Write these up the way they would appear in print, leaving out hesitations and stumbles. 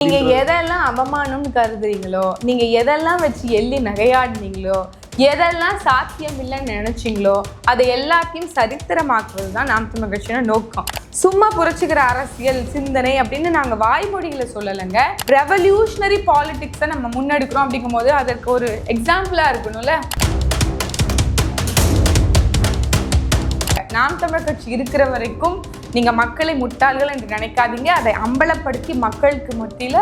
நீங்க எதெல்லாம் அவமானம்னு கருதுறீங்களோ, நீங்க எதெல்லாம் வச்சு எள்ளி நகையாடுனீங்களோ, எதெல்லாம் சாத்தியம் இல்லைன்னு நினைச்சீங்களோ அதை எல்லாத்தையும் சரித்திரமாக்குவது தான் நாம் தமிழர் கட்சியோட நோக்கம். சும்மா புரட்சிகர அரசியல் சிந்தனை அப்படின்னு நாங்கள் வாய்மொழிகளை சொல்லலைங்க. ரெவல்யூஷனரி பாலிடிக்ஸை நம்ம முன்னெடுக்கிறோம் அப்படிங்கும் போது அதற்கு ஒரு எக்ஸாம்பிளாக இருக்கணும்ல. நாம் தமிழர் கட்சி இருக்கிற வரைக்கும் நீங்க மக்களை முட்டாள்கள் என்று நினைக்காதீங்க. அதை அம்பலப்படுத்தி மக்களுக்கு மத்தியில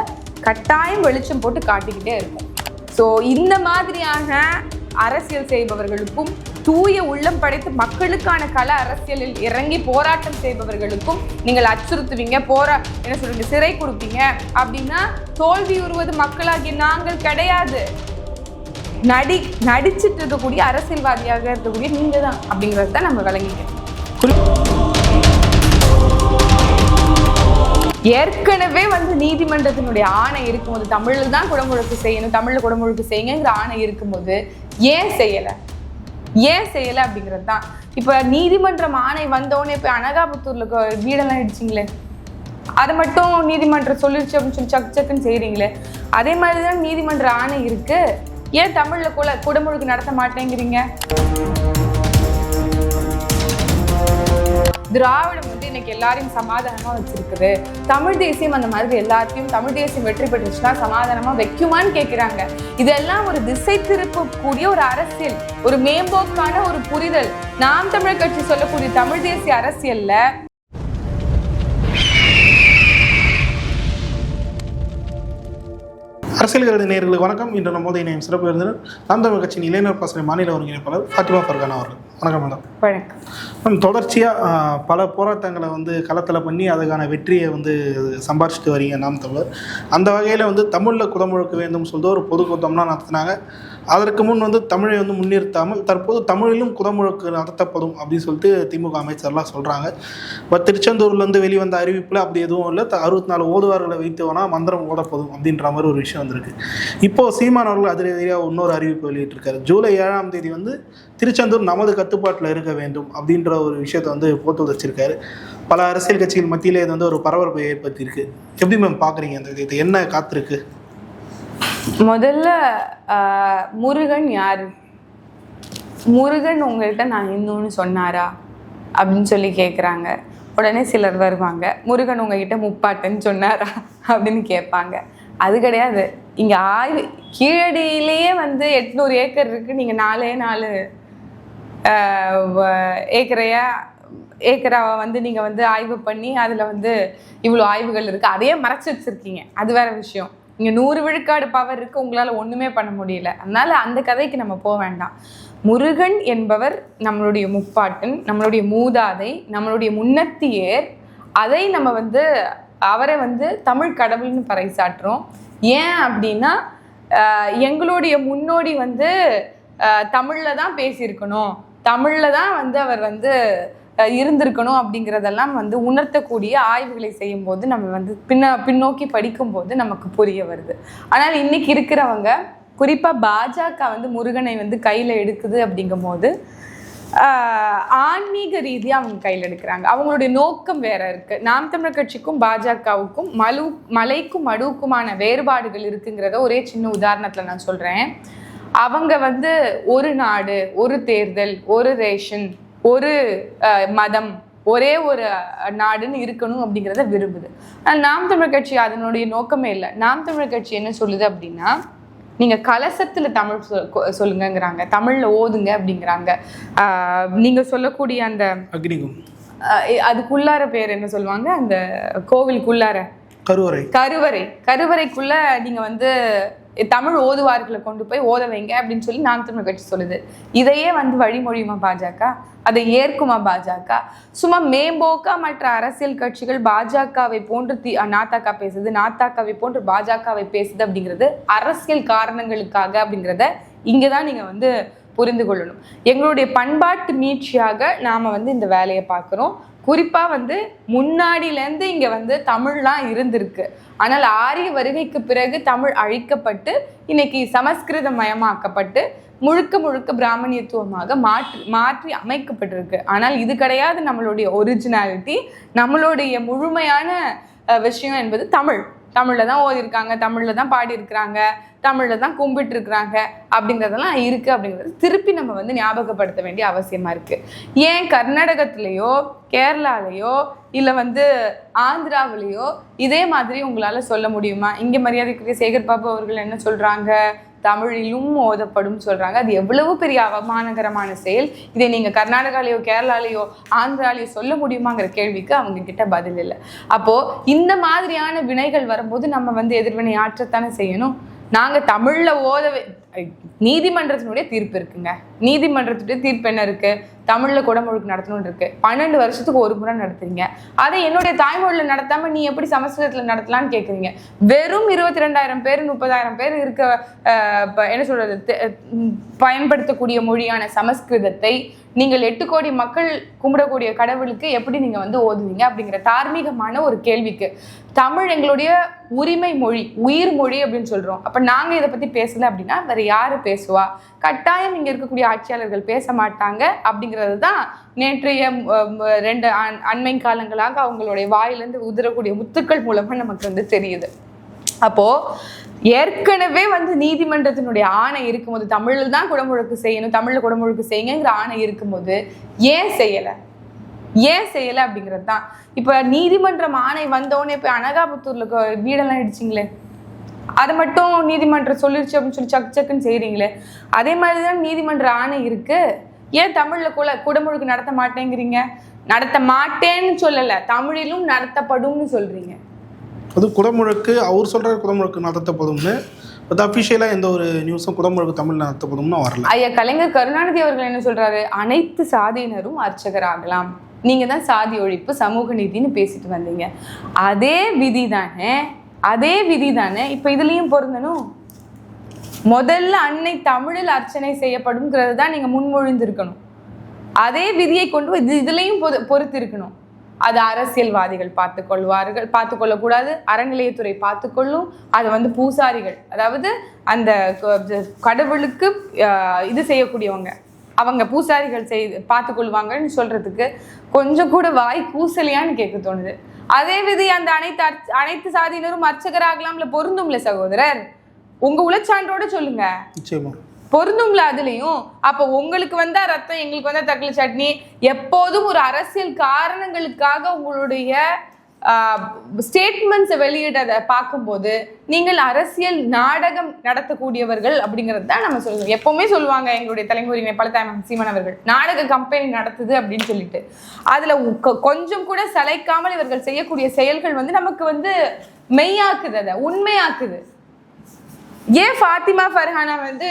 கட்டாயம் வெளிச்சம் போட்டு காட்டிக்கிட்டே இருக்கும். ஸோ இந்த மாதிரியான அரசியல் செய்பவர்களுக்கும் தூய உள்ளம் படைத்து மக்களுக்கான கள அரசியலில் இறங்கி போராட்டம் செய்பவர்களுக்கும் நீங்கள் அச்சுறுத்துவீங்க, என்ன சொல்றீங்க, சிறை கொடுப்பீங்க அப்படின்னா தோல்வியுறுவது மக்களாகிய நாங்கள் கிடையாது. நடிச்சிட்டு இருக்கக்கூடிய அரசியல்வாதியாக இருக்கக்கூடிய நீங்க தான் அப்படிங்கிறது தான் நம்ம விளங்கிக்கணும். ஏற்கனவே நீதிமன்றத்தினுடைய ஆணை இருக்கும்போது தமிழ்ல தான் குடமுழுக்கு செய்யணும், தமிழ்ல குடமுழுக்கு செய்யுங்கிற ஆணை இருக்கும்போது ஏன் செய்யலை அப்படிங்கிறது தான். இப்ப நீதிமன்றம் ஆணை வந்தோடனே போய் அனகாபுத்தூர்ல வீடெல்லாம் இடிச்சிங்களே, அதை மட்டும் நீதிமன்றம் சொல்லிடுச்சு அப்படின்னு சொல்லி சக்கு சக்குன்னு செய்யறீங்களே, அதே மாதிரிதான் நீதிமன்ற ஆணை இருக்கு. ஏன் தமிழ்ல குடமுழுக்கு நடத்த மாட்டேங்கிறீங்க? திராவிடம் இன்னைக்கு எல்லாரையும் சமாதானமா வச்சிருக்குது, தமிழ் தேசியம் அந்த மாதிரி எல்லாத்தையும் தமிழ் தேசியம் வெற்றி பெற்றுச்சுன்னா சமாதானமா வைக்குமான்னு கேட்கிறாங்க. இதெல்லாம் ஒரு திசை திருப்பக்கூடிய ஒரு அரசியல், ஒரு மேம்போக்கான ஒரு புரிதல். நாம் தமிழர் கட்சி சொல்லக்கூடிய தமிழ் தேசிய அரசியல்ல அரசியல்களுடைய நேயர்களுக்கு வணக்கம். இன்று நம்மோது இணையம் சிறப்பு விருந்தினர் நாம் தமிழர் கட்சியின் இளைஞர் பாசறை மாநில ஒருங்கிணைப்பாளர் ஃபாத்திமா ஃபர்கானா அவர்கள். வணக்கம் மேடம். வணக்கம் மேம். தொடர்ச்சியாக பல போராட்டங்களை களத்தில் பண்ணி அதுக்கான வெற்றியை சம்பாரிச்சிட்டு வரீங்க நாம் தமிழர். அந்த வகையில் தமிழில் குடமுழுக்க வேண்டும் சொல்லிட்டு ஒரு பொதுக்கூட்டம்லாம் நடத்தினாங்க. அதற்கு முன் தமிழை முன்னிறுத்தாமல் தற்போது தமிழிலும் குடமுழுக்கு நடத்தப்படும் அப்படின்னு சொல்லிட்டு திமுக அமைச்சர்லாம் சொல்கிறாங்க. இப்போ திருச்செந்தூர்லேருந்து வெளிவந்த அறிவிப்பில் அப்படி எதுவும் இல்லை. 64 ஓதுவார்களை வைத்து வேணால் மந்திரம் ஓடப்படும் அப்படின்ற மாதிரி ஒரு விஷயம் வந்திருக்கு. இப்போது சீமான் அவர்கள் அதிரடியாக இன்னொரு அறிவிப்பு வெளியிட்டிருக்காரு. ஜூலை 7ஆம் தேதி திருச்செந்தூர் நமது கட்டுப்பாட்டில் இருக்க வேண்டும் அப்படின்ற ஒரு விஷயத்தை போட்டு வச்சிருக்காரு. பல அரசியல் கட்சிகள் மத்தியிலே இது ஒரு பரபரப்பை ஏற்படுத்தியிருக்கு. எப்படி மேம் பார்க்குறீங்க அந்த இது என்ன காத்திருக்கு? முதல்ல முருகன் யாரு? முருகன் உங்கள்கிட்ட நான் இன்னொன்று சொன்னாரா அப்படின்னு சொல்லி கேட்குறாங்க. உடனே சிலர் வருவாங்க, முருகன் உங்ககிட்ட முப்பாட்டன்னு சொன்னாரா அப்படின்னு கேட்பாங்க. அது கிடையாது. இங்கே கீழடியிலேயே 800 ஏக்கர் இருக்குது. நீங்கள் 4 ஏக்கராவை நீங்கள் ஆய்வு பண்ணி அதில் இவ்வளோ ஆய்வுகள் இருக்குது, அதையே மறைச்சி வச்சுருக்கீங்க. அது வேற விஷயம். இங்கே 100 விழுக்காடு பவர் இருக்குது, உங்களால் ஒன்றுமே பண்ண முடியல. அதனால் அந்த கதைக்கு நம்ம போக வேண்டாம். முருகன் என்பவர் நம்மளுடைய முப்பாட்டன், நம்மளுடைய மூதாதை, நம்மளுடைய முன்னத்தியர். அதை நம்ம அவரை தமிழ் கடவுள்னு பறைசாற்றுறோம். ஏன் அப்படின்னா எங்களுடைய முன்னோடி தமிழில் தான் பேசியிருக்கணும், தமிழில் தான் அவர் இருந்திருக்கணும் அப்படிங்கிறதெல்லாம் உணர்த்தக்கூடிய ஆய்வுகளை செய்யும் போது நம்ம பின்னோக்கி படிக்கும்போது நமக்கு புரிய வருது. ஆனால் இன்னைக்கு இருக்கிறவங்க, குறிப்பாக பாஜக முருகனை கையில் எடுக்குது அப்படிங்கும் போது ஆன்மீக ரீதியாக அவங்க கையில் எடுக்கிறாங்க. அவங்களுடைய நோக்கம் வேற இருக்கு. நாம் தமிழர் கட்சிக்கும் பாஜகவுக்கும் மலைக்கும் மடுவுக்குமான வேறுபாடுகள் இருக்குங்கிறத ஒரே சின்ன உதாரணத்தில் நான் சொல்கிறேன். அவங்க ஒரு நாடு, ஒரு தேர்தல், ஒரு ரேஷன், ஒரு மதம், ஒரே ஒரு நாடுன்னு இருக்கணும் அப்படிங்கிறத விரும்புது. ஆனால் நாம் தமிழர் கட்சி அதனுடைய நோக்கமே இல்லை. நாம் தமிழர் கட்சி என்ன சொல்லுது அப்படின்னா, நீங்கள் கலசத்தில் தமிழ் சொல்லுங்கிறாங்க, தமிழில் ஓதுங்க அப்படிங்கிறாங்க. நீங்கள் சொல்லக்கூடிய அந்த அதுக்குள்ளார பேர் என்ன சொல்லுவாங்க, அந்த கோவிலுக்குள்ளார கருவறைக்குள்ள நீங்கள் தமிழ் ஓதுவார்களை கொண்டு போய் ஓத வைங்க அப்படின்னு சொல்லி நாம் தமிழர் கட்சி சொல்லுது. இதையே வழிமொழியுமா பாஜக? அதை ஏற்குமா பாஜக? சும்மா மேம்போக்கா மற்ற அரசியல் கட்சிகள் பாஜகவை போன்று நாத்தாக்கா பேசுது, நாத்தாக்காவை போன்று பாஜகவை பேசுது அப்படிங்கிறது அரசியல் காரணங்களுக்காக அப்படிங்கிறத இங்கதான் நீங்க புரிந்து கொள்ளணும். எங்களுடைய பண்பாட்டு மீட்சியாக நாம இந்த வேலையை பார்க்குறோம். குறிப்பாக முன்னாடியிலேருந்து இங்கே தமிழ்லாம் இருந்திருக்கு. ஆனால் ஆரிய வருகைக்கு பிறகு தமிழ் அழிக்கப்பட்டு இன்னைக்கு சமஸ்கிருத மயமாக்கப்பட்டு முழுக்க பிராமணியத்துவமாக மாற்றி அமைக்கப்பட்டிருக்கு. ஆனால் இது கிடையாது நம்மளுடைய ஒரிஜினாலிட்டி. நம்மளுடைய முழுமையான விஷயம் என்பது தமிழில் தான் ஓதிருக்காங்க, தமிழில் தான் பாடியிருக்கிறாங்க, தமிழில் தான் கும்பிட்டு இருக்கிறாங்க அப்படிங்கிறதெல்லாம் இருக்குது அப்படிங்கிறது திருப்பி நம்ம வந்து ஞாபகப்படுத்த வேண்டிய அவசியமாக இருக்குது. ஏன் கர்நாடகத்துலேயோ கேரளாலேயோ இல்லை வந்து ஆந்திராவிலேயோ இதே மாதிரி உங்களால் சொல்ல முடியுமா? இங்கே மரியாதைக்குரிய சேகர் பாபு அவர்கள் என்ன சொல்கிறாங்க, தமிழிலும் ஓதப்படும் சொல்கிறாங்க. அது எவ்வளவு பெரிய அவமானகரமான செயல். இதை நீங்கள் கர்நாடகாலேயோ கேரளாலேயோ ஆந்திராலேயோ சொல்ல முடியுமாங்கிற கேள்விக்கு அவங்க கிட்ட பதில் இல்லை. அப்போது இந்த மாதிரியான வினைகள் வரும்போது நம்ம வந்து எதிர்வினை ஆற்றத்தானே செய்யணும். நாங்கள் தமிழில் ஓதவே நீதிமன்றத்தினுடைய தீர்ப்பு இருக்குங்க. நீதிமன்றத்துடைய தீர்ப்பு என்ன இருக்குது? தமிழில் குடமுழுக்கு நடத்தணும்னு இருக்குது. 12 வருஷத்துக்கு ஒரு முறை நடத்துறீங்க. அதை என்னுடைய தாய்மொழியில் நடத்தாமல் நீ எப்படி சமஸ்கிருதத்தில் நடத்தலான்னு கேட்குறீங்க. வெறும் 22,000 பேர் 30,000 பேர் இருக்க என்ன சொல்கிறது பயன்படுத்தக்கூடிய மொழியான சமஸ்கிருதத்தை நீங்கள் 8 கோடி மக்கள் கும்பிடக்கூடிய கடவுளுக்கு எப்படி நீங்கள் வந்து ஓதுவீங்க அப்படிங்கிற தார்மீகமான ஒரு கேள்விக்கு தமிழ் எங்களுடைய உரிமை மொழி, உயிர் மொழி அப்படின்னு சொல்கிறோம். அப்போ நாங்கள் இதை பற்றி பேசலை அப்படின்னா வேறு யார் பேசுவா? கட்டாயம் இங்கே இருக்கக்கூடிய ஆட்சியாளர்கள் பேச மாட்டாங்க அப்படிங்கிறது தான் நேற்றைய 2 அண்மை காலங்களாக அவங்களுடைய வாயிலிருந்து உதிரக்கூடிய முத்துக்கள் மூலமாக நமக்கு வந்து தெரியுது. அப்போது ஏற்கனவே வந்து நீதிமன்றத்தினுடைய ஆணை இருக்கும்போது தமிழில் தான் குடமுழுக்கு செய்யணும், தமிழில் குடமுழுக்கு செய்யுங்கிற ஆணை இருக்கும்போது ஏன் செய்யலை அப்படிங்கிறது தான். இப்போ நீதிமன்றம் ஆணை வந்தோடனே போய் அனகாபுத்தூர்ல வீடெல்லாம் இடிச்சிங்களே, அதை மட்டும் நீதிமன்றம் சொல்லிருச்சு அப்படின்னு சொல்லி சக் சக்குன்னு செய்கிறீங்களே, அதே மாதிரி தான் நீதிமன்ற ஆணை இருக்கு. ஏன் தமிழில் குடமுழுக்கு நடத்த மாட்டேங்கிறீங்க? நடத்த மாட்டேன்னு சொல்லலை, தமிழிலும் நடத்தப்படும்னு சொல்றீங்க. அது குடமுழுக்கு அவர் சொல்கிற குடமுழுக்கு நடத்தப்படும்னு அஃபிஷியலாக எந்த ஒரு நியூஸும் குடமுழுக்கு தமிழ் நடத்தப்படும்னு வரல. ஐயா கலைஞர் கருணாநிதி அவர்கள் என்ன சொல்றாரு? அனைத்து சாதியினரும் அர்ச்சகராகலாம், நீங்க தான் சாதி ஒழிப்பு சமூக நீதினு பேசிட்டு வந்தீங்க. அதே விதி தானே இப்ப இதுலயும் பொருந்தணும். முதல்ல அன்னை தமிழில் அர்ச்சனை செய்யப்படும்ங்கிறது தான் நீங்க முன்மொழிந்திருக்கணும். அதே விதியை கொண்டு இதுலயும் பொறுத்து இருக்கணும். அது அரசியல்வாதிகள் பார்த்துக்கொள்ளக்கூடாது, அறநிலையத்துறை பார்த்துக்கொள்ளும். அது வந்து பூசாரிகள், அதாவது அந்த கடவுளுக்கு இது செய்யக்கூடியவங்க, அவங்க பூசாரிகள் பார்த்துக்கொள்வாங்கன்னு சொல்றதுக்கு கொஞ்சம் கூட வாய் கூசலையான்னு கேட்க தோணுது. அதே விதி அந்த அனைத்து சாதியினரும் அர்ச்சகராகலாம்ல பொருந்தும்ல சகோதரர்? உங்க உளச்சான்றோட சொல்லுங்க, பொருந்தும்ல அதுலயும். அப்ப உங்களுக்கு வந்தா ரத்தம், எங்களுக்கு வந்தா தக்காளி சட்னி. எப்போதும் ஒரு அரசியல் காரணங்களுக்காக உங்களுடைய ஸ்டேட்மெண்ட்ஸை வெளியிடதை பார்க்கும்போது நீங்கள் அரசியல் நாடகம் நடத்தக்கூடியவர்கள் அப்படிங்கிறது தான் நம்ம சொல்லுவோம். எப்பவுமே சொல்லுவாங்க எங்களுடைய தலைமுறையினர் பல சீமான் அவர்கள், நாடக கம்பெனி நடத்துது அப்படின்னு சொல்லிட்டு. அதுல கொஞ்சம் கூட சளைக்காமல் இவர்கள் செய்யக்கூடிய செயல்கள் வந்து நமக்கு வந்து மெய்யாக்குது, அதை உண்மையாக்குது. ஏன் ஃபாத்திமா ஃபர்ஹானா வந்து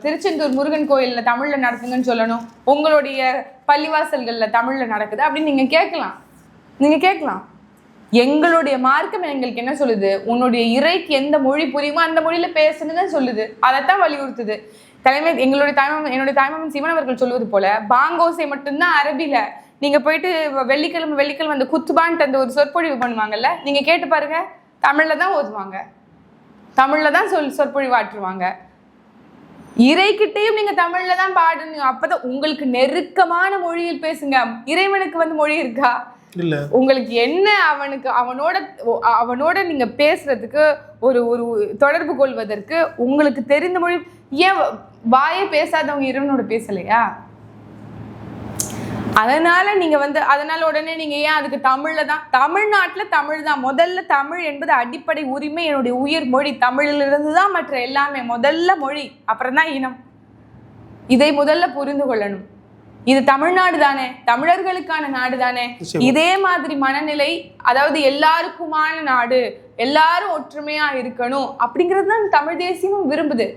திருச்செந்தூர் முருகன் கோயிலில் தமிழில் நடத்துங்கன்னு சொல்லணும், உங்களுடைய பள்ளிவாசல்களில் தமிழில் நடக்குது அப்படின்னு நீங்கள் கேட்கலாம். எங்களுடைய மார்க்கம் எங்களுக்கு என்ன சொல்லுது? உன்னுடைய இறைக்கு எந்த மொழி புரியுமோ அந்த மொழியில் பேசுன்னு சொல்லுது. அதைத்தான் வலியுறுத்துது. என்னுடைய தாய்மாமன் சீமான் அவர்கள் சொல்லுவது போல பாங்கோசை மட்டும்தான் அரபியில். நீங்கள் போயிட்டு வெள்ளிக்கிழமை அந்த குத்துபான்ட்டு அந்த ஒரு சொற்பொழிவு பண்ணுவாங்கல்ல, நீங்கள் கேட்டு பாருங்க, தமிழில் தான் ஓதுவாங்க, தமிழில் தான் சொற்பொழிவாற்றுவாங்க. இறைக்கிட்டையும் நீங்க தமிழ்ல தான் பாடணும். அப்பதான் உங்களுக்கு நெருக்கமான மொழியில் பேசுங்க. இறைவனுக்கு வந்து மொழி இருக்கா? இல்ல. உங்களுக்கு என்ன அவனோட நீங்க பேசுறதுக்கு ஒரு தொடர்பு கொள்வதற்கு உங்களுக்கு தெரிந்த மொழி. ஏன் வாயே பேசாதவங்க இறைவனோட பேசலையா? அதனால நீங்க வந்து உடனே நீங்க ஏன் அதுக்கு தமிழ்ல தான், தமிழ்நாட்டுல தமிழ் தான் முதல்ல. தமிழ் என்பது அடிப்படை உரிமை, என்னுடைய உயிர் மொழி. தமிழிலிருந்து தான் மற்ற எல்லாமே. முதல்ல மொழி, அப்புறம் தான் இனம். இதை முதல்ல புரிந்து கொள்ளணும். இது தமிழ்நாடு தானே, தமிழர்களுக்கான நாடு தானே. இதே மாதிரி மனநிலை, அதாவது எல்லாருக்குமான நாடு, எல்லாரும் ஒற்றுமையா இருக்கணும் அப்படிங்கிறது தான் தமிழ் தேசியமும் விரும்புது.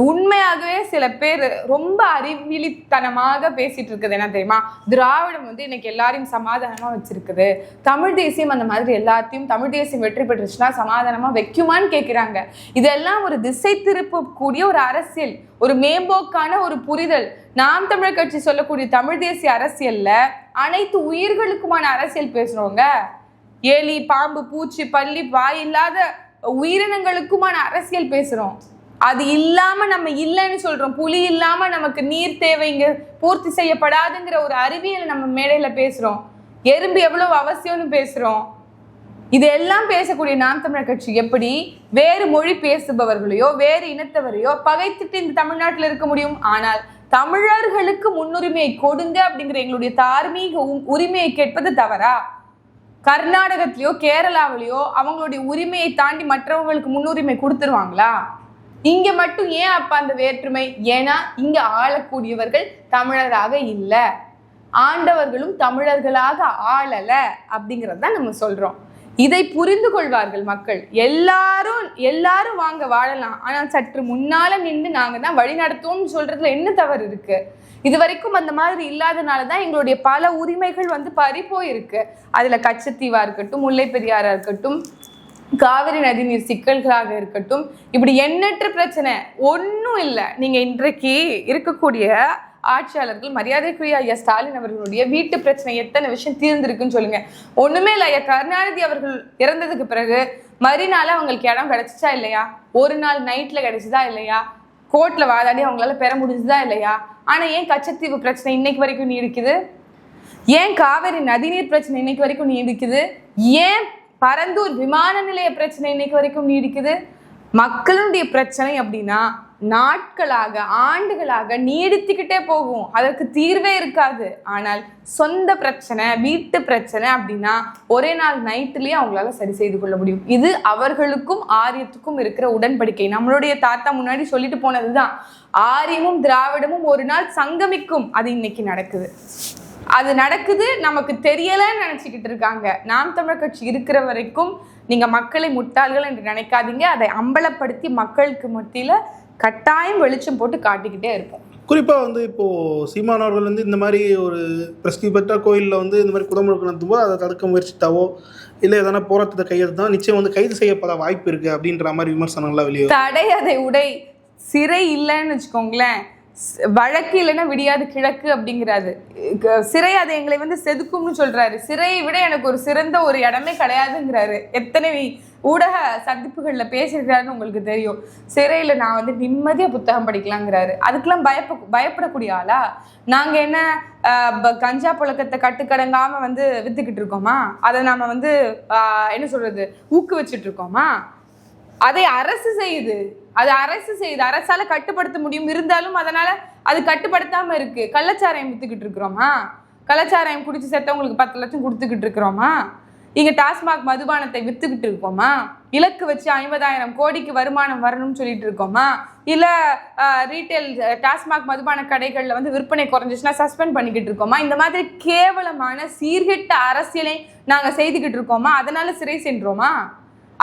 உண்மையாகவே சில பேர் ரொம்ப அறிவிலித்தனமாக பேசிட்டு இருக்குது என்ன தெரியுமா? திராவிடம் வந்து இன்னைக்கு எல்லாரையும் சமாதானமா வச்சிருக்குது, தமிழ் தேசியம் அந்த மாதிரி எல்லாத்தையும் தமிழ் தேசியம் வெற்றி பெற்றுச்சுன்னா சமாதானமா வைக்குமான்னு கேட்கிறாங்க. இதெல்லாம் ஒரு திசை திருப்பக்கூடிய ஒரு அரசியல், ஒரு மேம்போக்கான ஒரு புரிதல். நாம் தமிழர் கட்சி சொல்லக்கூடிய தமிழ் தேசிய அரசியல்ல அனைத்து உயிர்களுக்குமான அரசியல் பேசுறவங்க, எலி பாம்பு பூச்சி பள்ளி வாய் இல்லாத உயிரினங்களுக்குமான அரசியல் பேசுறோம். அது இல்லாம நம்ம இல்லைன்னு சொல்றோம். புலி இல்லாம நமக்கு நீர் தேவை இங்க பூர்த்தி செய்யப்படாதுங்கிற ஒரு அறிவியல் நம்ம மேடையில பேசுறோம். எறும்பு எவ்வளவு அவசியம்னு பேசுறோம். இதெல்லாம் பேசக்கூடிய நாம் தமிழர் கட்சி எப்படி வேறு மொழி பேசுபவர்களையோ வேறு இனத்தவரையோ பகைத்துட்டு இந்த தமிழ்நாட்டில் இருக்க முடியும்? ஆனால் தமிழர்களுக்கு முன்னுரிமையை கொடுங்க அப்படிங்கிற எங்களுடைய தார்மீக உரிமையை கேட்பது தவறா? கர்நாடகத்திலயோ கேரளாவிலையோ அவங்களுடைய உரிமையை தாண்டி மற்றவங்களுக்கு முன்னுரிமை கொடுத்துருவாங்களா? இங்க மட்டும் ஏன் அப்ப அந்த வேற்றுமை? ஏன்னா இங்க ஆளக்கூடியவர்கள் தமிழராக இல்லை, ஆண்டவர்களும் தமிழர்களாக ஆளல அப்படிங்கறத நம்ம சொல்றோம். இதை புரிந்து கொள்வார்கள் மக்கள். எல்லாரும் வாங்க வாழலாம், ஆனா சற்று முன்னால நின்று நாங்க தான் வழி நடத்துவோம்னு சொல்றதுல என்ன தவறு இருக்கு? இது வரைக்கும் அந்த மாதிரி இல்லாதனாலதான் எங்களுடைய பல உரிமைகள் பறி போயிருக்கு. அதுல கச்சத்தீவா இருக்கட்டும், முல்லை பெரியாரா இருக்கட்டும், காவிரி நதிநீர் சிக்கல்களாக இருக்கட்டும், இப்படி எண்ணற்ற பிரச்சனை ஒன்றும் இல்லை. நீங்க இன்றைக்கு இருக்கக்கூடிய ஆட்சியாளர்கள் மரியாதைக்குரிய ஐயா ஸ்டாலின் அவர்களுடைய வீட்டு பிரச்சனை எத்தனை விஷயம் தீர்ந்திருக்குன்னு சொல்லுங்க. ஒண்ணுமே இல்லை. ஐயா கருணாநிதி அவர்கள் இறந்ததுக்கு பிறகு மறுநாள் அவங்களுக்கு இடம் கிடைச்சிச்சா இல்லையா? ஒரு நாள் நைட்ல கிடைச்சதா இல்லையா? கோர்ட்ல வாதாடி அவங்களால பெற முடிஞ்சுதா இல்லையா? ஆனா ஏன் கச்சத்தீவு பிரச்சனை இன்னைக்கு வரைக்கும் நீடிக்குது? ஏன் காவிரி நதிநீர் பிரச்சனை இன்னைக்கு வரைக்கும் நீடிக்குது? ஏன் பரந்தூர் விமான நிலைய பிரச்சனை இன்னைக்கு வரைக்கும் நீடிக்குது? மக்களுடைய பிரச்சனை அப்படின்னா நாட்களாக ஆண்டுகளாக நீடித்துக்கிட்டே போகும், அதற்கு தீர்வே இருக்காது. ஆனால் சொந்த பிரச்சனை வீட்டு பிரச்சனை அப்படின்னா ஒரே நாள் நைட்லயே அவங்களால சரி செய்து கொள்ள முடியும். இது அவர்களுக்கும் ஆரியத்துக்கும் இருக்கிற உடன்படிக்கை. நம்மளுடைய தாத்தா முன்னாடி சொல்லிட்டு போனதுதான், ஆரியமும் திராவிடமும் ஒரு நாள் சங்கமிக்கும். அது இன்னைக்கு நடக்குது. அது நடக்குது, நமக்கு தெரியலன்னு நினைச்சுக்கிட்டு இருக்காங்க. நாம் தமிழர் கட்சி இருக்கிற வரைக்கும் நீங்க மக்களை முட்டாள்கள் என்று நினைக்காதீங்க. அதை அம்பலப்படுத்தி மக்களுக்கு மத்தியில கட்டாயம் வெளிச்சம் போட்டு காட்டிக்கிட்டே இருப்போம். குறிப்பாக இப்போது சீமானவர்கள் இந்த மாதிரி ஒரு பிரசித்தி பெற்ற கோயிலில் இந்த மாதிரி குடமுழுக்கு நடத்தும் போது அதை தடுக்க முயற்சித்தாவோ இல்லை எதனா போராட்டத்தை கையெழுத்தா நிச்சயம் கைது செய்யப்பட வாய்ப்பு இருக்குது அப்படின்ற மாதிரி விமர்சனங்கள்லாம் வெளியே. தடை அதை உடை, சிறை இல்லைன்னு வச்சுக்கோங்களேன், வழக்கு இல்லைன்னா விடியாது கிழக்கு அப்படிங்கிறாரு. சிறை அதை எங்களை செதுக்கும்னு சொல்றாரு. சிறையை விட எனக்கு ஒரு சிறந்த ஒரு இடமே கிடையாதுங்கிறாரு. எத்தனை ஊடக சந்திப்புகள்ல பேசியிருக்கிறாருன்னு உங்களுக்கு தெரியும். சிறையில நான் நிம்மதியா புத்தகம் படிக்கலாங்கிறாரு. அதுக்கெல்லாம் பயப்படக்கூடிய ஆளா? நாங்க என்ன கஞ்சா புழக்கத்தை கட்டுக்கடங்காம வித்துக்கிட்டு இருக்கோமா? அதை நாம என்ன சொல்றது ஊக்குவிச்சுட்டு இருக்கோமா? அதை அரசு செய்யுது. அரசால கட்டுப்படுத்த முடியும், இருந்தாலும் அதனால அது கட்டுப்படுத்தாம இருக்கு. கள்ளச்சாராயம் வித்துக்கிட்டு இருக்கிறோமா? கள்ளச்சாராயம் குடிச்சு செத்தவங்களுக்கு 10 லட்சம் கொடுத்துக்கிட்டு இருக்கிறோமா? இங்க டாஸ்மாக் மதுபானத்தை வித்துக்கிட்டு இருக்கோமா? இலக்கு வச்சு 50,000 கோடிக்கு வருமானம் வரணும்னு சொல்லிட்டு இருக்கோமா? இல்ல ரீட்டைல் டாஸ்மாக் மதுபான கடைகள்ல விற்பனை குறைஞ்சிச்சுன்னா சஸ்பெண்ட் பண்ணிக்கிட்டு இருக்கோமா? இந்த மாதிரி கேவலமான சீர்கெட்ட அரசியலை நாங்க செய்துக்கிட்டு இருக்கோமா? அதனால சிறை சென்றோமா?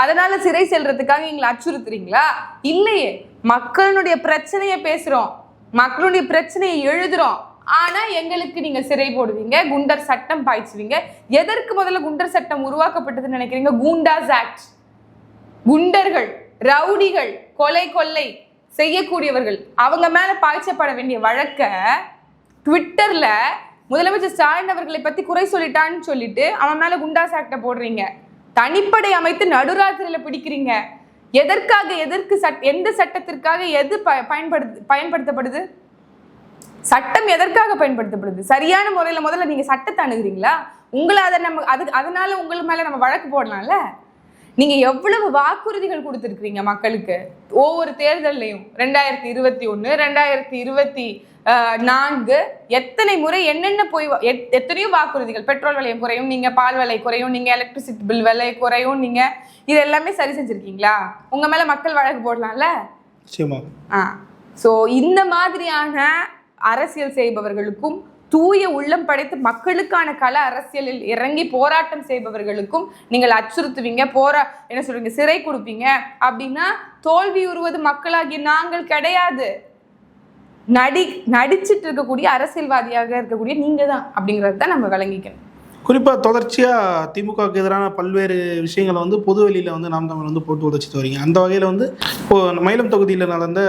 அதனால சிறை செல்றதுக்காக எங்களை அச்சுறுத்துறீங்களா? இல்லையே. மக்களுடைய பிரச்சனையை பேசுறோம், மக்களுடைய பிரச்சனையை எழுதுறோம். ஆனா எங்களுக்கு நீங்க சிறை போடுவீங்க, குண்டர் சட்டம் பாய்ச்சுவீங்க. எதற்கு முதல்ல குண்டர் சட்டம் உருவாக்கப்பட்டதுன்னு நினைக்கிறீங்க? குண்டாஸ் ஆக்ட். குண்டர்கள், ரவுடிகள், கொள்ளை செய்யக்கூடியவர்கள், அவங்க மேல பாய்ச்சப்பட வேண்டிய வழக்க ட்விட்டர்ல முதலமைச்சர் ஸ்டாலின் அவர்களை பத்தி குறை சொல்லிட்டான்னு சொல்லிட்டு அவன் மேல குண்டாஸ் ஆக்ட போடுறீங்க. தனிப்படை அமைத்து நடுராத்திரியில பிடிக்கிறீங்க. எதற்காக? எந்த சட்டத்திற்காக எது பயன்படுத்தப்படுது? சட்டம் எதற்காக பயன்படுத்தப்படுது? சரியான முறையில முதல்ல நீங்க சட்டத்தை அணுகுறீங்களா? உங்களை அதனால உங்கள் மேல நம்ம வழக்கு போடலாம்ல. நீங்க எவ்வளவு வாக்குறுதிகள் கொடுத்துருக்கீங்க மக்களுக்கு ஒவ்வொரு தேர்தலையும். 2021, 2024 எத்தனை முறை என்னென்ன எத்தனையோ வாக்குறுதிகள். பெட்ரோல் விலையம் குறையும் நீங்க, பால் விலை குறையும் நீங்க, எலக்ட்ரிசிட்டி பில் விலை குறையும் நீங்க. இது எல்லாமே சரி செஞ்சிருக்கீங்களா? உங்க மேல மக்கள் வழக்கு போடலாம்ல. சோ இந்த மாதிரியான அரசியல் செய்பவர்களுக்கும், தூய உள்ளம் படைத்து மக்களுக்கான கள அரசியலில் இறங்கி போராட்டம் செய்பவர்களுக்கும் நீங்கள் அச்சுறுத்துவீங்க, என்ன சொல்றீங்க, சிறை கொடுப்பீங்க அப்படின்னா தோல்வி உருவது மக்களாகிய நாங்கள் கிடையாது. நடிச்சிட்டு இருக்கக்கூடிய அரசியல்வாதியாக இருக்கக்கூடிய நீங்க தான் அப்படிங்கிறது தான் நம்ம விளங்கிக்கணும். குறிப்பாக தொடர்ச்சியாக திமுகவுக்கு எதிரான பல்வேறு விஷயங்களை பொதுவெளியில் நாம் தமிழ் போட்டு உதச்சிட்டு வரீங்க. அந்த வகையில் இப்போது மயிலம் தொகுதியில் நடந்த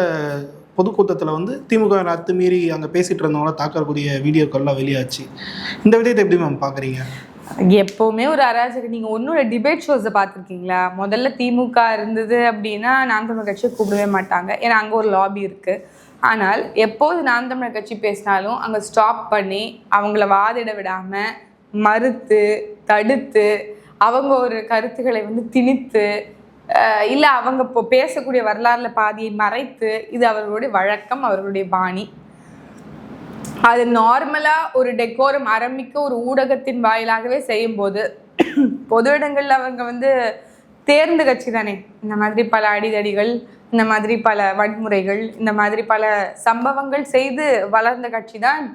பொதுக்கூட்டத்தில் திமுக அத்துமீறி அங்கே பேசிகிட்டு இருந்தவங்கள தாக்கக்கூடிய வீடியோக்கள்லாம் வெளியாச்சு. இந்த விடயத்தை எப்படி மேம் பார்க்குறீங்க? எப்போவுமே ஒரு அராஜகம். நீங்கள் ஒன்றும் டிபேட் ஷோஸை பார்த்துருக்கீங்களா? முதல்ல திமுக இருந்தது அப்படின்னா நாம் தமிழர் கட்சியை கூப்பிடவே மாட்டாங்க, ஏன்னா அங்கே ஒரு லாபி இருக்குது. ஆனால் எப்போது நாம் தமிழர் கட்சி பேசினாலும் அங்கே ஸ்டாப் பண்ணி அவங்கள வாதிட விடாமல் மறுத்து தடுத்து அவங்க ஒரு கருத்துக்களை வந்து திணித்து இல்லை அவங்க இப்போ பேசக்கூடிய வரலாறுல பாதியை மறைத்து, இது அவர்களுடைய வழக்கம், அவர்களுடைய பாணி. அது நார்மலாக ஒரு டெக்கோரம் ஆரம்பிக்க ஒரு ஊடகத்தின் வாயிலாகவே செய்யும்போது பொது இடங்கள்ல அவங்க வந்து தேர்ந்த கட்சி தானே. இந்த மாதிரி பல அடிதடிகள், இந்த மாதிரி பல வன்முறைகள், இந்த மாதிரி பல சம்பவங்கள் செய்து வளர்ந்த கட்சி தான்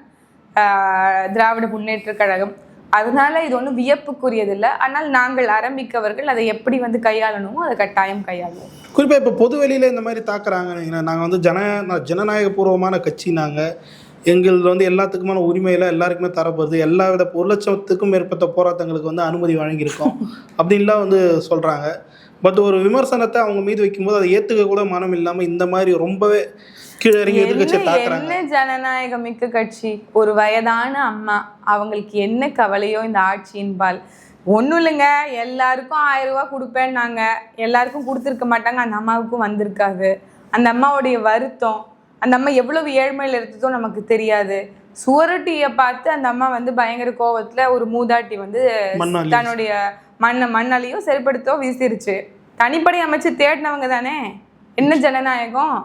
திராவிட முன்னேற்ற கழகம். அதனால இது ஒன்றும் வியப்புக்குரியதில்லை. ஆனால் நாங்கள் ஆரம்பிக்கவர்கள் அதை எப்படி வந்து கையாளணுமோ அதை கட்டாயம் கையாளுவோம். குறிப்பாக இப்போ பொது வெளியில் இந்த மாதிரி தாக்குறாங்க. நாங்கள் வந்து ஜனநாயகபூர்வமான கட்சி, நாங்கள் எங்களுக்கு வந்து எல்லாத்துக்குமான உரிமையில் எல்லாருக்குமே தரப்படுது, எல்லா வித 1 லட்சத்துக்கும் மேற்பட்ட போராட்டங்களுக்கு வந்து அனுமதி வழங்கியிருக்கோம் அப்படின்லாம் வந்து சொல்கிறாங்க. பட் ஒரு விமர்சனத்தை அவங்க மீது வைக்கும்போது அதை ஏற்றுக்க கூட மனம் இல்லாமல் இந்த மாதிரி ரொம்பவே கீழறங்கி எதிர்கட்சியை தாக்குறாங்க. என்ன ஜனநாயக மிக்க கட்சி? ஒரு வயதான அம்மா, அவங்களுக்கு என்ன கவலையோ இந்த ஆட்சியின்பால்? ஒன்றும் இல்லைங்க, எல்லாருக்கும் 1000 ரூபா கொடுப்பேன்னாங்க, எல்லாருக்கும் கொடுத்துருக்க மாட்டாங்க, அந்த அம்மாவுக்கும் வந்திருக்காது. அந்த அம்மாவுடைய வருத்தம், அந்த அம்மா எவ்வளவு ஏழ்மையில் இருந்ததோ நமக்கு தெரியாது. சுவரொட்டியை பார்த்து அந்த அம்மா வந்து பயங்கர கோவத்தில் ஒரு மூதாட்டி வந்து தன்னுடைய மண்ணாலையும் சரிப்படுத்தோ வீசிருச்சு. தனிப்படை அமைச்சு தேடினவங்க தானே. என்ன ஜனநாயகம்?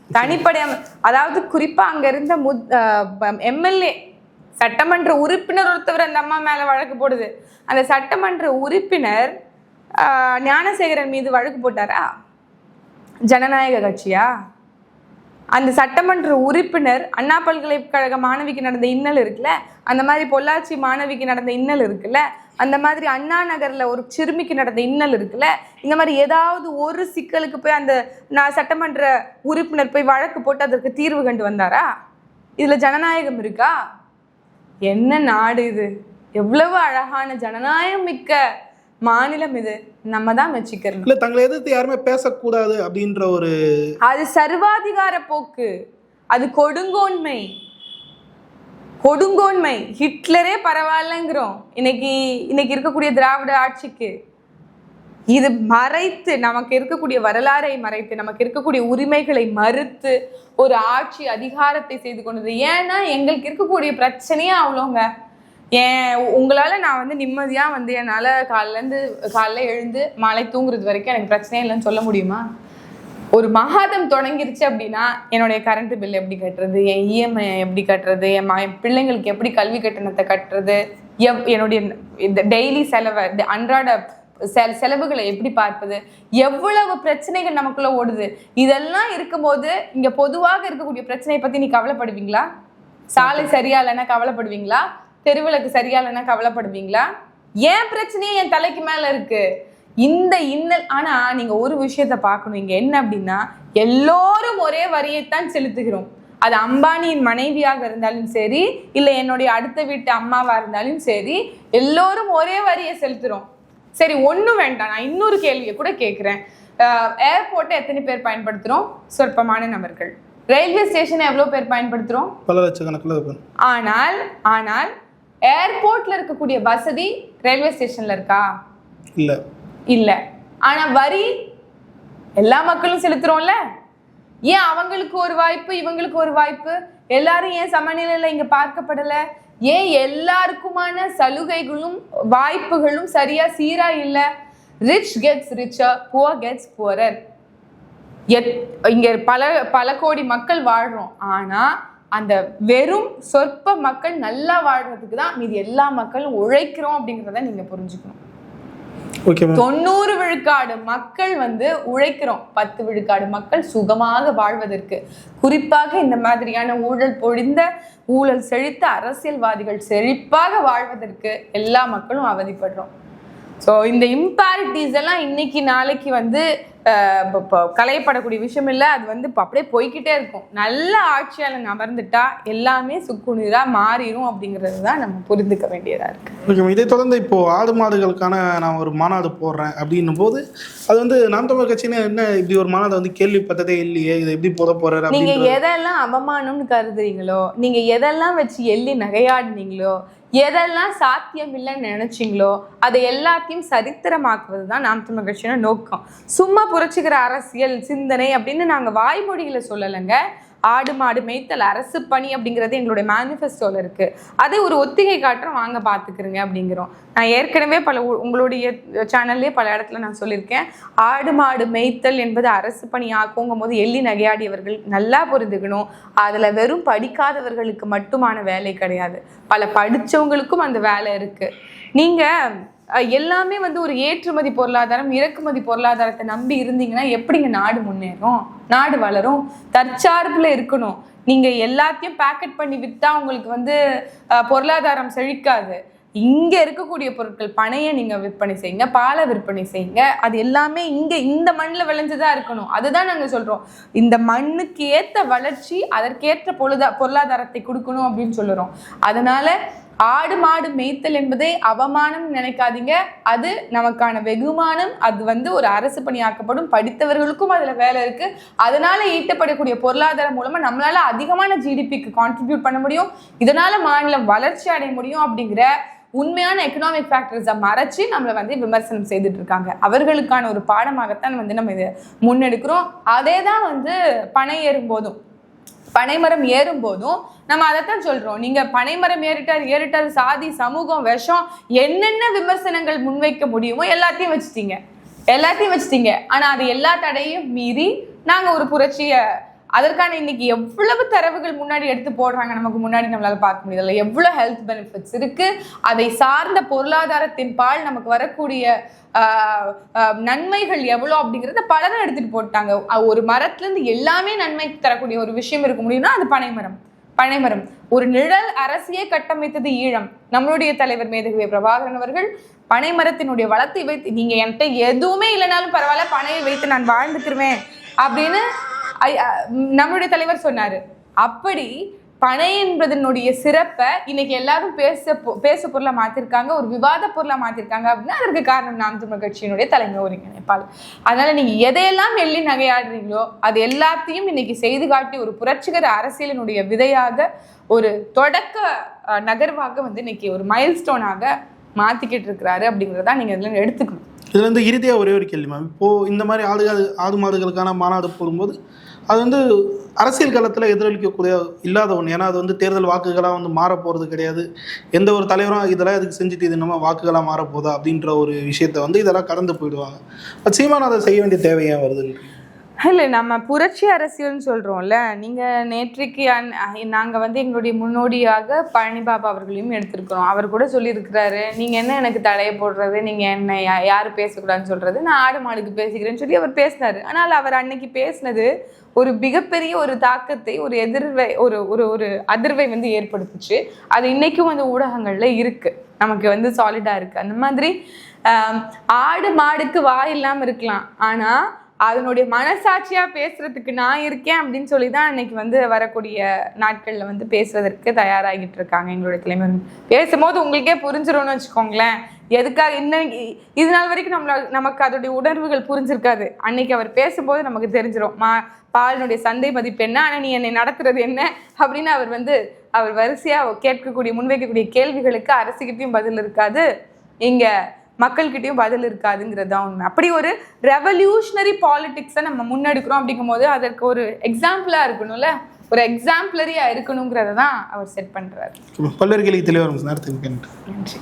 தனிப்படை அதாவது குறிப்பாக அங்கே இருந்த எம்எல்ஏ சட்டமன்ற உறுப்பினர் ஒருத்தவர் அந்த அம்மா மேலே வழக்கு போடுது. அந்த சட்டமன்ற உறுப்பினர் ஞானசேகரன் மீது வழக்கு போட்டாரா? ஜனநாயக கட்சியா? அந்த சட்டமன்ற உறுப்பினர் அண்ணா பல்கலைக்கழக மாணவிக்கு நடந்த இன்னல் இருக்குல்ல, அந்த மாதிரி பொள்ளாச்சி மாணவிக்கு நடந்த இன்னல் இருக்குல்ல, அந்த மாதிரி அண்ணா நகரில் ஒரு சிறுமிக்கு நடந்த இன்னல் இருக்குல்ல, இந்த மாதிரி ஏதாவது ஒரு சிக்கலுக்கு போய் அந்த சட்டமன்ற உறுப்பினர் போய் வழக்கு போட்டு அதற்கு தீர்வு கண்டு வந்தாரா? இதில் ஜனநாயகம் இருக்கா? என்ன நாடு இது? எவ்வளவு அழகான ஜனநாயகம் மிக்க மாநிலம் இது. நம்ம தான் மெச்சிக்கிறோம். இல்லை, தங்களை எதிர்த்து யாருமே பேசக்கூடாது அப்படின்ற ஒரு, அது சர்வாதிகார போக்கு, அது கொடுங்கோன்மை. கொடுங்கோன்மை ஹிட்லரே பரவாயில்லைங்கிறோம் இன்னைக்கு இருக்கக்கூடிய திராவிட ஆட்சிக்கு. இது மறைத்து, நமக்கு இருக்கக்கூடிய வரலாறை மறைத்து, நமக்கு இருக்கக்கூடிய உரிமைகளை மறுத்து ஒரு ஆட்சி அதிகாரத்தை செய்து கொண்டது. ஏன்னா எங்களுக்கு இருக்கக்கூடிய பிரச்சனையே அவ்வளோங்க. உங்களால் நான் வந்து நிம்மதியாக வந்து என்னால் காலைல எழுந்து மாலை தூங்குறது வரைக்கும் எனக்கு பிரச்சனையே இல்லைன்னு சொல்ல முடியுமா? ஒரு மாதம் தொடங்கிருச்சு அப்படின்னா என்னுடைய கரண்ட் பில் எப்படி கட்டுறது, என் இஎம்ஐ எப்படி கட்டுறது, என் பிள்ளைங்களுக்கு எப்படி கல்வி கட்டணத்தை கட்டுறது, என்னுடைய இந்த டெய்லி செலவை, அன்றாட செலவுகளை எப்படி பார்ப்பது, எவ்வளவு பிரச்சனைகள் நமக்குள்ள ஓடுது. இதெல்லாம் இருக்கும்போது இங்கே பொதுவாக இருக்கக்கூடிய பிரச்சனையை பற்றி நீ கவலைப்படுவீங்களா? சாலை சரியா இல்லைன்னா கவலைப்படுவீங்களா? தெருவிளக்கு சரியா இல்லைன்னா கவலைப்படுவீங்களா? ஏன் பிரச்சனையே என் தலைக்கு மேல இருக்கு இந்த இன்னல். ஆனா நீங்க ஒரு விஷயத்த பார்க்கணும். இங்க என்ன அப்படின்னா, எல்லோரும் ஒரே வரியைத்தான் செலுத்துகிறோம். அது அம்பானியின் மனைவியாக இருந்தாலும் சரி, இல்லை என்னுடைய அடுத்த வீட்டு அம்மாவா இருந்தாலும் சரி, எல்லோரும் ஒரே வரியை செலுத்துறோம். சரி, ஒன்றும் வேண்டாம், நான் இன்னொரு கேள்வியை கூட கேட்குறேன். ஏர்போர்ட்டை எத்தனை பேர் பயன்படுத்துகிறோம்? சொற்பமான நபர்கள். ரயில்வே ஸ்டேஷனை எவ்வளோ பேர் பயன்படுத்துகிறோம்? பல லட்சக்கணக்கில். ஆனால் ஏர்போர்ட்ல இருக்கக்கூடிய வசதி ரயில்வே ஸ்டேஷன்ல இருக்கா? இல்ல. ஆனா வரி எல்லா மக்களும் செலுத்துறோம்ல. ஏன் அவங்களுக்கு ஒரு வாய்ப்பு, இவங்களுக்கு ஒரு வாய்ப்பு? எல்லாரும் ஏன் சமநிலையில இங்க பார்க்கப்படல? ஏன் எல்லாருக்குமான சலுகைகளும் வாய்ப்புகளும் சரியா சீரா இல்ல? Rich gets richer, poor gets poorer. இங்க பல கோடி மக்கள் வாழ்றோம். ஆனா அந்த வெறும் சொற்ப மக்கள் நல்லா வாழ்றதுக்கு தான் மீது எல்லா மக்களும் உழைக்கிறோம் அப்படிங்கிறத நீங்க புரிஞ்சுக்கணும். 90 விழுக்காடு மக்கள் வந்து உழைக்கிறோம், 10 விழுக்காடு மக்கள் சுகமாக வாழ்வதற்கு. குறிப்பாக இந்த மாதிரியான ஊழல் பொழிந்த, ஊழல் செழித்த அரசியல்வாதிகள் செழிப்பாக வாழ்வதற்கு எல்லா மக்களும் அவதிப்படுறோம். ஸோ இந்த இம்பாரிட்டிஸ் எல்லாம் இன்னைக்கு நாளைக்கு வந்து களையப்படக்கூடிய விஷயம் இல்லை. அது வந்து அப்படியே போய்கிட்டே இருக்கும். நல்ல ஆட்சியாளன் அமர்ந்துட்டா எல்லாமே சுக்குநீராக மாறிடும் அப்படிங்கிறது தான் நம்ம புரிந்துக்க வேண்டியதாக இருக்குது. இதை தொடர்ந்து இப்போது ஆடு மாடுகளுக்கான நான் ஒரு மாநாடு போடுறேன் அப்படின்னும் போது அது வந்து நாம் தமிழர் கட்சின்னு என்ன இப்படி ஒரு மாநாடு வந்து கேள்விப்பட்டதே இல்லையே, இதை எப்படி போட போறாரு? நீங்கள் எதெல்லாம் அவமானம்னு கருதுறீங்களோ, நீங்கள் எதெல்லாம் வச்சு எள்ளி நகையாடுனீங்களோ, எதெல்லாம் சாத்தியம் இல்லைன்னு நினைச்சிங்களோ அதை எல்லாத்தையும் சரித்திரமாக்குவது தான் நாம் தமிழர் கட்சியோட நோக்கம். சும்மா புரட்சிகர அரசியல் சிந்தனை அப்படின்னு நாங்கள் வாய்மொழிகளை சொல்லலைங்க. ஆடு மாடு மேய்த்தல் அரசு பணி அப்படிங்கிறது எங்களுடைய மேனிஃபெஸ்டோல இருக்கு. அதை ஒரு ஒத்திகை காட்டுறோம், வாங்க பார்த்துக்கிறங்க அப்படிங்கிறோம். நான் ஏற்கனவே உங்களுடைய சேனல்லே பல இடத்துல நான் சொல்லியிருக்கேன், ஆடு மாடு மேய்த்தல் என்பது அரசு பணி ஆக்குங்கும் போது எள்ளி நகையாடியவர்கள் நல்லா புரிந்துக்கணும். அதுல வெறும் படிக்காதவர்களுக்கு மட்டுமான வேலை கிடையாது, பல படிச்சவங்களுக்கும் அந்த வேலை இருக்கு. நீங்க எல்லாமே வந்து ஒரு ஏற்றுமதி பொருளாதாரம் இறக்குமதி பொருளாதாரத்தை நம்பி இருந்தீங்கன்னா எப்படிங்க நாடு முன்னேறும், நாடு வளரும்? தற்சார்புல இருக்கணும். நீங்க எல்லாத்தையும் பேக்கெட் பண்ணி வித்தா உங்களுக்கு வந்து பொருளாதாரம் செழிக்காது. இங்க இருக்கக்கூடிய பொருட்கள், பனையை நீங்க விற்பனை செய்யுங்க, பாலை விற்பனை செய்யுங்க, அது எல்லாமே இங்க இந்த மண்ணில் விளைஞ்சுதான் இருக்கணும். அதுதான் நாங்க சொல்றோம், இந்த மண்ணுக்கு ஏத்த வளர்ச்சி அதற்கேற்ற பொருளாதாரத்தை கொடுக்கணும் அப்படின்னு சொல்லுறோம். அதனால ஆடு மாடு மேய்த்தல் என்பதை அவமானம் நினைக்காதீங்க, அது நமக்கான வெகுமானம். அது வந்து ஒரு அரசு பணியாக்கப்படும், படித்தவர்களுக்கும் அதுல வேலை இருக்கு. அதனால ஈட்டப்படக்கூடிய பொருளாதாரம் மூலமா நம்மளால அதிகமான ஜிடிபிக்கு கான்ட்ரிபியூட் பண்ண முடியும், இதனால மாநிலம் வளர்ச்சி அடைய முடியும் அப்படிங்கிற உண்மையான எக்கனாமிக் ஃபேக்டர்ஸை மறைச்சு நம்மளை வந்து விமர்சனம் செய்துட்டு இருக்காங்க. அவர்களுக்கான ஒரு பாடமாகத்தான் வந்து நம்ம இதை முன்னெடுக்கிறோம். அதே தான் வந்து பனைமரம் ஏறும் போதும் நம்ம அதைத்தான் சொல்றோம். நீங்க பனைமரம் ஏறிட்டார் சாதி சமூகம் விஷம் என்னென்ன விமர்சனங்கள் முன்வைக்க முடியுமோ எல்லாத்தையும் வச்சுட்டீங்க. ஆனா அது எல்லா தடையும் மீறி நாங்க ஒரு புரட்சியை, அதற்கான இன்னைக்கு எவ்வளவு தரவுகள் முன்னாடி எடுத்து போடுறாங்க, நமக்கு முன்னாடி நம்மளால பார்க்க முடியல. எவ்வளவு ஹெல்த் பெனிஃபிட்ஸ் இருக்கு, அதை சார்ந்த பொருளாதாரத்தின் பால் நமக்கு வரக்கூடிய நன்மைகள் எவ்வளோ அப்படிங்கிறத பலரும் எடுத்துட்டு போட்டாங்க. ஒரு மரத்துல இருந்து எல்லாமே நன்மை தரக்கூடிய ஒரு விஷயம் இருக்க முடியும்னா அது பனைமரம். ஒரு நிழல் அரசியை கட்டமைத்தது ஈழம். நம்மளுடைய தலைவர் மேதகு பிரபாகரன் அவர்கள் பனைமரத்தினுடைய வளத்தை வைத்து, நீங்க என்கிட்ட எதுவுமே இல்லைனாலும் பரவாயில்ல, பனையை வைத்து நான் வாழ்ந்துக்கிறேன் அப்படின்னு நம்மளுடைய தலைவர் சொன்னாரு. அப்படி பனை என்பதனுடைய சிறப்பை இன்னைக்கு எல்லாரும் பேச பொருளா மாத்திருக்காங்க, ஒரு விவாத பொருளா மாத்திருக்காங்க அப்படின்னா அதற்கு காரணம் நாம் தமிழர் கட்சியினுடைய தலைமை ஒருங்கிணைப்பாளர். அதனால நீங்க எதையெல்லாம் எள்ளி நகையாடுறீங்களோ அது எல்லாத்தையும் இன்னைக்கு செய்து காட்டி ஒரு புரட்சிகர அரசியலினுடைய விதையாக, ஒரு தொடக்க நகர்வாக வந்து இன்னைக்கு ஒரு மைல்ஸ்டோனாக மாத்திக்கிட்டு இருக்கிறாரு அப்படிங்கிறதா நீங்க இதுல எடுத்துக்கணும். இதுல இருந்து இறுதியாக ஒரே ஒரு கேள்வி மேம், இப்போ இந்த மாதிரி ஆடு மாடுகளுக்கான மாநாடு போடும்போது அது வந்து அரசியல் காலத்தில் எதிரொலிக்கக்கூடிய இல்லாத ஒன்று. ஏன்னா அது வந்து தேர்தல் வாக்குகளாக வந்து மாற போகிறது கிடையாது. எந்த ஒரு தலைவரும் இதெல்லாம் இதுக்கு செஞ்சுட்டு இது நம்ம வாக்குகளாக மாறப்போதா அப்படின்ற ஒரு விஷயத்தை வந்து இதெல்லாம் கடந்து போயிடுவாங்க. சீமான் அதை செய்ய வேண்டிய தேவையாக வருதுன்னு இல்லை, நம்ம புரட்சி அரசியல்னு சொல்கிறோம்ல. நீங்கள் நேற்றைக்கு நாங்கள் வந்து எங்களுடைய முன்னோடியாக பழனிபாபா அவர்களையும் எடுத்திருக்கிறோம். அவர் கூட சொல்லியிருக்கிறாரு, நீங்கள் என்ன எனக்கு தடையை போடுறது, நீங்கள் என்ன யார் பேசக்கூடாதுன்னு சொல்கிறது, நான் ஆடு மாடுக்கு பேசிக்கிறேன்னு சொல்லி அவர் பேசினார். ஆனால் அவர் அன்னைக்கு பேசினது ஒரு மிகப்பெரிய ஒரு தாக்கத்தை, ஒரு எதிர்வை, ஒரு ஒரு அதிர்வை வந்து ஏற்படுத்துச்சு. அது இன்னைக்கும் வந்து ஊடகங்கள்ல இருக்கு, நமக்கு வந்து சாலிடா இருக்கு. அந்த மாதிரி ஆடு மாடுக்கு வாய் இல்லாம இருக்கலாம், ஆனா அதனுடைய மனசாட்சியா பேசுறதுக்கு நான் இருக்கேன் அப்படின்னு சொல்லிதான் இன்னைக்கு வந்து வரக்கூடிய நாட்கள்ல வந்து பேசுவதற்கு தயாராகிட்டு இருக்காங்க எங்களுடைய தலைமை. பேசும்போது உங்களுக்கே புரிஞ்சிரும்னு வச்சுக்கோங்களேன், எதுக்காக இன்னும் இது நாள் வரைக்கும் நமக்கு அதோடைய உணர்வுகள் புரிஞ்சிருக்காது. அன்னைக்கு அவர் பேசும்போது நமக்கு தெரிஞ்சிடும் பாலினுடைய சந்தை மதிப்பு என்ன, ஆனா நீ என்னை நடத்துறது என்ன அப்படின்னு அவர் வரிசையா கேட்கக்கூடிய முன்வைக்கக்கூடிய கேள்விகளுக்கு அரசுகிட்டையும் பதில் இருக்காது, இங்க மக்கள்கிட்டையும் பதில் இருக்காதுங்கிறது தான் உண்மை. அப்படி ஒரு ரெவல்யூஷனரி பாலிடிக்ஸை நம்ம முன்னெடுக்கிறோம் அப்படிங்கும் போது அதற்கு ஒரு எக்ஸாம்பிளா இருக்கணும்ல, ஒரு எக்ஸாம்பிளரியா இருக்கணுங்கிறத தான் அவர் செட் பண்றாரு. பல்லவர்களுக்கு தெளிவாக நன்றி.